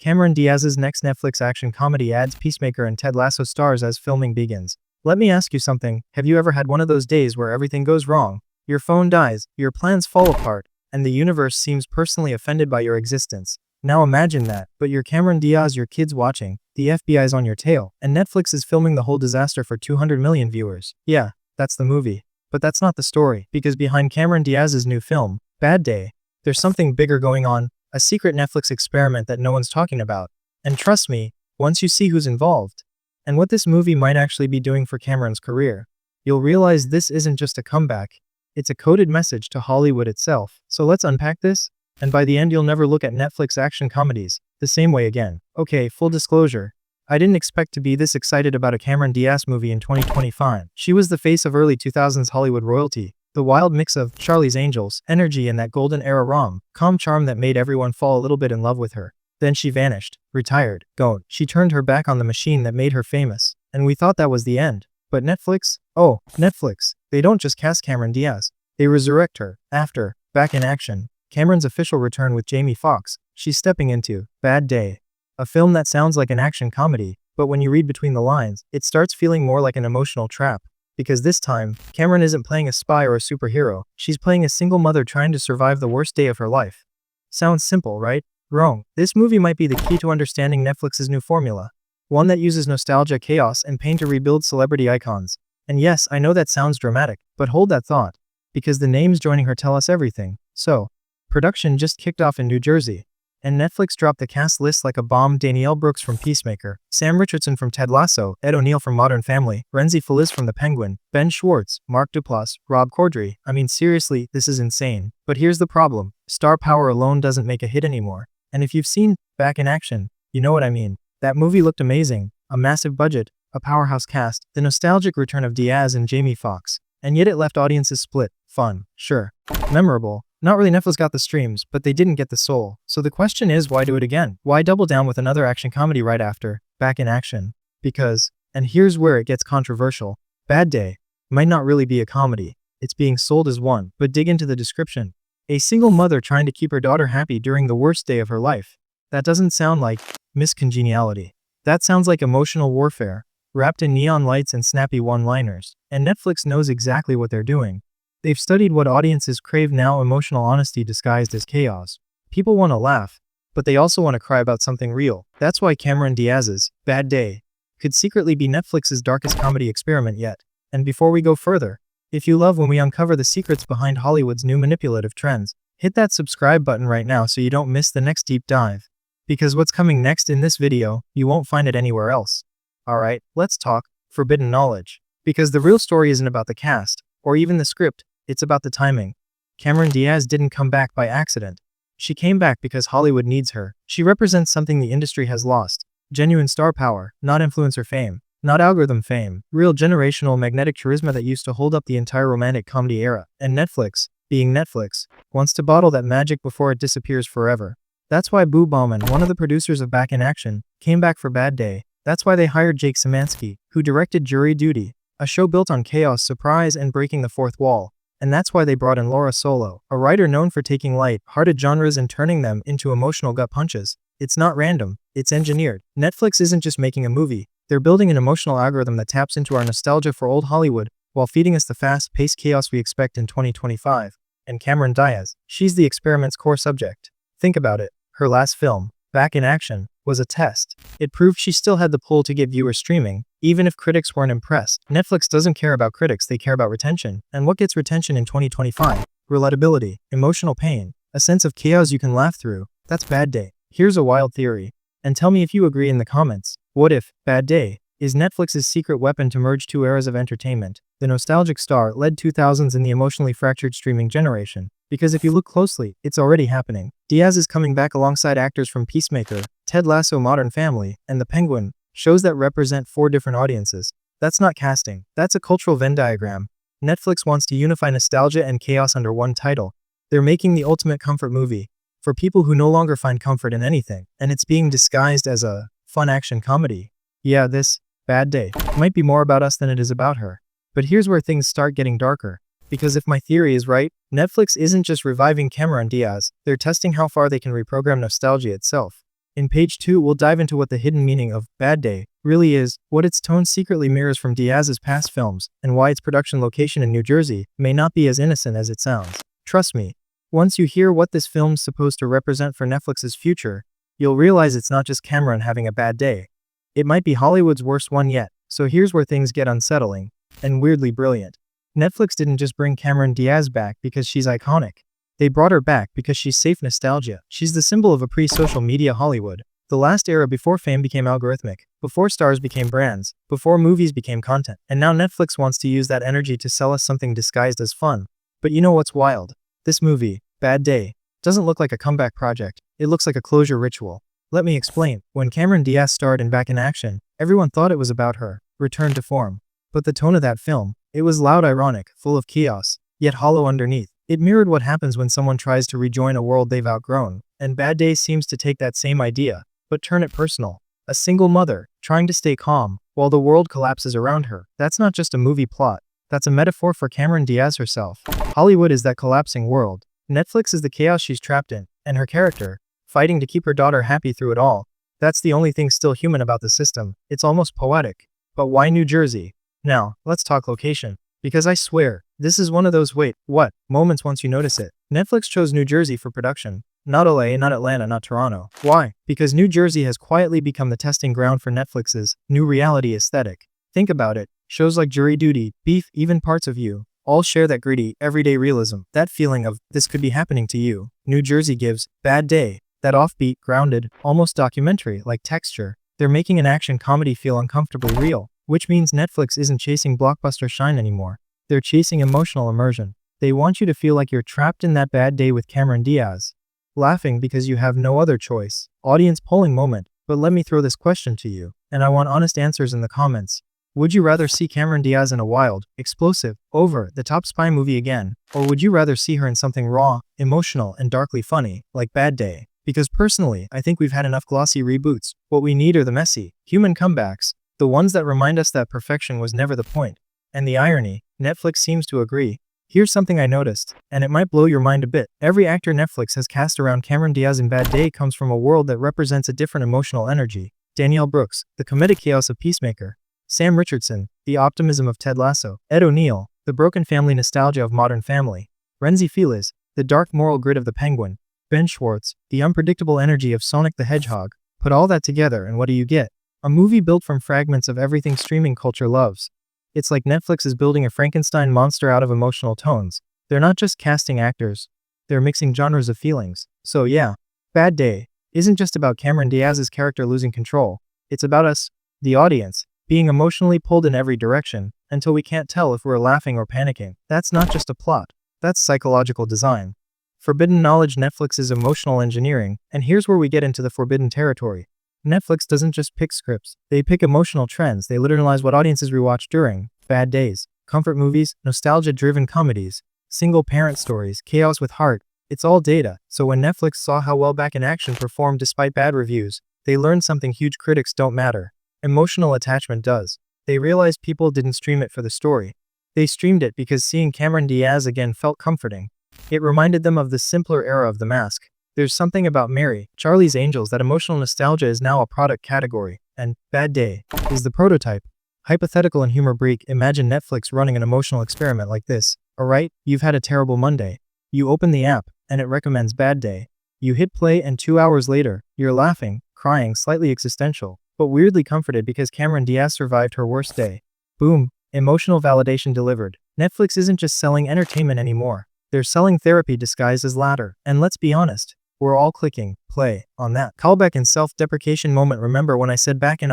Cameron Diaz's next Netflix action comedy adds Peacemaker and Ted Lasso stars as filming begins. Let me ask you something, have you ever had one of those days where everything goes wrong? Your phone dies, your plans fall apart, and the universe seems personally offended by your existence. Now imagine that, but you're Cameron Diaz, your kids watching, the FBI's on your tail, and Netflix is filming the whole disaster for 200 million viewers. Yeah, that's the movie. But that's not the story, because behind Cameron Diaz's new film, Bad Day, there's something bigger going on, a secret Netflix experiment that no one's talking about. And trust me, once you see who's involved, and what this movie might actually be doing for Cameron's career, you'll realize this isn't just a comeback, it's a coded message to Hollywood itself. So let's unpack this, and by the end you'll never look at Netflix action comedies the same way again. Okay, full disclosure, I didn't expect to be this excited about a Cameron Diaz movie in 2025. She was the face of early 2000s Hollywood royalty, the wild mix of Charlie's Angels, energy, and that golden era rom-com charm that made everyone fall a little bit in love with her. Then she vanished, retired, gone. She turned her back on the machine that made her famous, and we thought that was the end. But Netflix? Oh, Netflix. They don't just cast Cameron Diaz, they resurrect her. After Back in Action, Cameron's official return with Jamie Foxx, she's stepping into Bad Day, a film that sounds like an action comedy, but when you read between the lines, it starts feeling more like an emotional trap. Because this time, Cameron isn't playing a spy or a superhero, she's playing a single mother trying to survive the worst day of her life. Sounds simple, right? Wrong. This movie might be the key to understanding Netflix's new formula. One that uses nostalgia, chaos, and pain to rebuild celebrity icons. And yes, I know that sounds dramatic, but hold that thought. Because the names joining her tell us everything. So, production just kicked off in New Jersey, and Netflix dropped the cast list like a bomb. Danielle Brooks from Peacemaker, Sam Richardson from Ted Lasso, Ed O'Neill from Modern Family, Renzi Feliz from The Penguin, Ben Schwartz, Mark Duplass, Rob Corddry. I mean seriously, this is insane. But here's the problem, star power alone doesn't make a hit anymore. And if you've seen Back in Action, you know what I mean. That movie looked amazing, a massive budget, a powerhouse cast, the nostalgic return of Diaz and Jamie Foxx, and yet it left audiences split. Fun, sure. Memorable. Not really. Netflix got the streams, but they didn't get the soul. So the question is, why do it again? Why double down with another action comedy right after Back in Action? Because, and here's where it gets controversial, Bad Day might not really be a comedy. It's being sold as one, but dig into the description. A single mother trying to keep her daughter happy during the worst day of her life. That doesn't sound like miscongeniality. That sounds like emotional warfare, wrapped in neon lights and snappy one-liners. And Netflix knows exactly what they're doing. They've studied what audiences crave now, emotional honesty disguised as chaos. People want to laugh, but they also want to cry about something real. That's why Cameron Diaz's Bad Day could secretly be Netflix's darkest comedy experiment yet. And before we go further, if you love when we uncover the secrets behind Hollywood's new manipulative trends, hit that subscribe button right now so you don't miss the next deep dive. Because what's coming next in this video, you won't find it anywhere else. Alright, let's talk forbidden knowledge. Because the real story isn't about the cast, or even the script, it's about the timing. Cameron Diaz didn't come back by accident. She came back because Hollywood needs her. She represents something the industry has lost. Genuine star power, not influencer fame, not algorithm fame, real generational magnetic charisma that used to hold up the entire romantic comedy era. And Netflix, being Netflix, wants to bottle that magic before it disappears forever. That's why Boo Bauman, one of the producers of Back in Action, came back for Bad Day. That's why they hired Jake Szymanski, who directed Jury Duty, a show built on chaos, surprise, and breaking the fourth wall. And that's why they brought in Laura Solo, a writer known for taking light-hearted genres and turning them into emotional gut punches. It's not random, it's engineered. Netflix isn't just making a movie, they're building an emotional algorithm that taps into our nostalgia for old Hollywood while feeding us the fast-paced chaos we expect in 2025. And Cameron Diaz, she's the experiment's core subject. Think about it, her last film, Back in Action, was a test. It proved she still had the pull to get viewers streaming, even if critics weren't impressed. Netflix doesn't care about critics, they care about retention. And what gets retention in 2025? Relatability, emotional pain, a sense of chaos you can laugh through. That's Bad Day. Here's a wild theory. And tell me if you agree in the comments. What if Bad Day is Netflix's secret weapon to merge two eras of entertainment? The nostalgic star-led 2000s and the emotionally fractured streaming generation. Because if you look closely, it's already happening. Diaz is coming back alongside actors from Peacemaker, Ted Lasso, Modern Family, and The Penguin, shows that represent 4 different audiences. That's not casting, that's a cultural Venn diagram. Netflix wants to unify nostalgia and chaos under one title. They're making the ultimate comfort movie, for people who no longer find comfort in anything, and it's being disguised as a fun action comedy. Yeah, this Bad Day might be more about us than it is about her. But here's where things start getting darker. Because if my theory is right, Netflix isn't just reviving Cameron Diaz, they're testing how far they can reprogram nostalgia itself. In page 2, we'll dive into what the hidden meaning of Bad Day really is, what its tone secretly mirrors from Diaz's past films, and why its production location in New Jersey may not be as innocent as it sounds. Trust me, once you hear what this film's supposed to represent for Netflix's future, you'll realize it's not just Cameron having a bad day. It might be Hollywood's worst one yet, so here's where things get unsettling and weirdly brilliant. Netflix didn't just bring Cameron Diaz back because she's iconic. They brought her back because she's safe nostalgia. She's the symbol of a pre-social media Hollywood. The last era before fame became algorithmic, before stars became brands, before movies became content. And now Netflix wants to use that energy to sell us something disguised as fun. But you know what's wild? This movie, Bad Day, doesn't look like a comeback project. It looks like a closure ritual. Let me explain. When Cameron Diaz starred in Back in Action, everyone thought it was about her return to form. But the tone of that film, it was loud, ironic, full of chaos, yet hollow underneath. It mirrored what happens when someone tries to rejoin a world they've outgrown, and Bad Day seems to take that same idea, but turn it personal. A single mother, trying to stay calm, while the world collapses around her. That's not just a movie plot, that's a metaphor for Cameron Diaz herself. Hollywood is that collapsing world. Netflix is the chaos she's trapped in, and her character, fighting to keep her daughter happy through it all. That's the only thing still human about the system. It's almost poetic. But why New Jersey? Now, let's talk location. Because I swear, this is one of those wait, what moments once you notice it. Netflix chose New Jersey for production. Not LA, not Atlanta, not Toronto. Why? Because New Jersey has quietly become the testing ground for Netflix's new reality aesthetic. Think about it. Shows like Jury Duty, Beef, even Parts of You, all share that gritty, everyday realism. That feeling of, this could be happening to you. New Jersey gives Bad Day that offbeat, grounded, almost documentary-like texture. They're making an action comedy feel uncomfortably real. Which means Netflix isn't chasing blockbuster shine anymore. They're chasing emotional immersion. They want you to feel like you're trapped in that bad day with Cameron Diaz. Laughing because you have no other choice. Audience polling moment. But let me throw this question to you, and I want honest answers in the comments. Would you rather see Cameron Diaz in a wild, explosive, over-the-top spy movie again? Or would you rather see her in something raw, emotional, and darkly funny, like Bad Day? Because personally, I think we've had enough glossy reboots. What we need are the messy, human comebacks. The ones that remind us that perfection was never the point. And the irony, Netflix seems to agree. Here's something I noticed, and it might blow your mind a bit. Every actor Netflix has cast around Cameron Diaz in Bad Day comes from a world that represents a different emotional energy. Danielle Brooks, the comedic chaos of Peacemaker. Sam Richardson, the optimism of Ted Lasso. Ed O'Neill, the broken family nostalgia of Modern Family. Renzi Felix, the dark moral grit of The Penguin. Ben Schwartz, the unpredictable energy of Sonic the Hedgehog. Put all that together and what do you get? A movie built from fragments of everything streaming culture loves. It's like Netflix is building a Frankenstein monster out of emotional tones. They're not just casting actors, they're mixing genres of feelings. So yeah, Bad Day isn't just about Cameron Diaz's character losing control. It's about us, the audience, being emotionally pulled in every direction, until we can't tell if we're laughing or panicking. That's not just a plot, that's psychological design. Forbidden knowledge, Netflix's emotional engineering, and here's where we get into the forbidden territory. Netflix doesn't just pick scripts, they pick emotional trends. They literalize what audiences rewatch during bad days. Comfort movies, nostalgia-driven comedies, single-parent stories, chaos with heart. It's all data. So when Netflix saw how well Back in Action performed despite bad reviews, they learned something huge: critics don't matter. Emotional attachment does. They realized people didn't stream it for the story. They streamed it because seeing Cameron Diaz again felt comforting. It reminded them of the simpler era of The Mask. There's something about Mary, Charlie's Angels, that emotional nostalgia is now a product category, and Bad Day is the prototype. Hypothetical and humor break. Imagine Netflix running an emotional experiment like this. Alright, you've had a terrible Monday. You open the app, and it recommends Bad Day. You hit play, and 2 hours later, you're laughing, crying, slightly existential, but weirdly comforted because Cameron Diaz survived her worst day. Boom, emotional validation delivered. Netflix isn't just selling entertainment anymore. They're selling therapy disguised as laughter. And let's be honest, we're all clicking play on that callback and self-deprecation moment. Remember when I said back in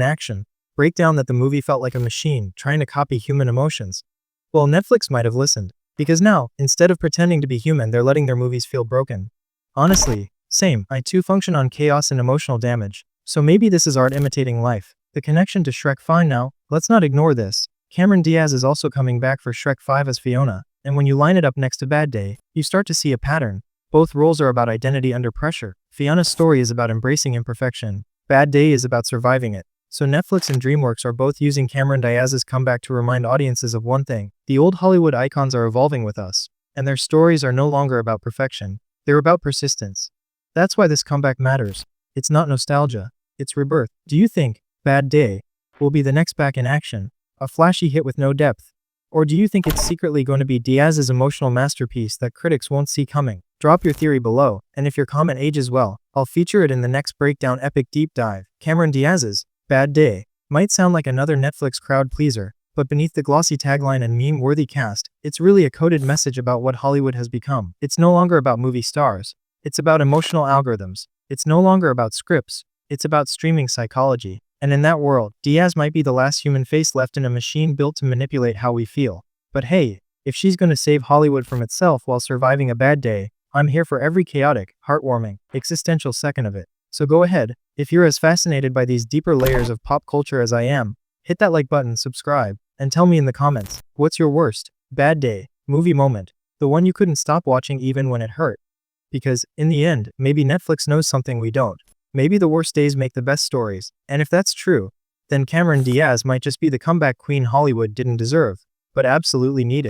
action breakdown that the movie felt like a machine trying to copy human emotions? Well, Netflix might have listened, because now, instead of pretending to be human, they're letting their movies feel broken. Honestly, same. I too function on chaos and emotional damage. So maybe this is art imitating life. The connection to Shrek. Fine, now, let's not ignore this. Cameron Diaz is also coming back for Shrek 5 as Fiona, and when you line it up next to Bad Day, you start to see a pattern. Both roles are about identity under pressure. Fiona's story is about embracing imperfection. Bad Day is about surviving it. So Netflix and DreamWorks are both using Cameron Diaz's comeback to remind audiences of one thing: the old Hollywood icons are evolving with us, and their stories are no longer about perfection. They're about persistence. That's why this comeback matters. It's not nostalgia. It's rebirth. Do you think Bad Day will be the next Back in Action? A flashy hit with no depth? Or do you think it's secretly going to be Diaz's emotional masterpiece that critics won't see coming? Drop your theory below, and if your comment ages well, I'll feature it in the next breakdown epic deep dive. Cameron Diaz's Bad Day might sound like another Netflix crowd pleaser, but beneath the glossy tagline and meme-worthy cast, it's really a coded message about what Hollywood has become. It's no longer about movie stars. It's about emotional algorithms. It's no longer about scripts. It's about streaming psychology. And in that world, Diaz might be the last human face left in a machine built to manipulate how we feel. But hey, if she's going to save Hollywood from itself while surviving a bad day, I'm here for every chaotic, heartwarming, existential second of it. So go ahead, if you're as fascinated by these deeper layers of pop culture as I am, hit that like button, subscribe, and tell me in the comments, what's your worst bad day movie moment? The one you couldn't stop watching even when it hurt. Because, in the end, maybe Netflix knows something we don't. Maybe the worst days make the best stories, and if that's true, then Cameron Diaz might just be the comeback queen Hollywood didn't deserve, but absolutely needed.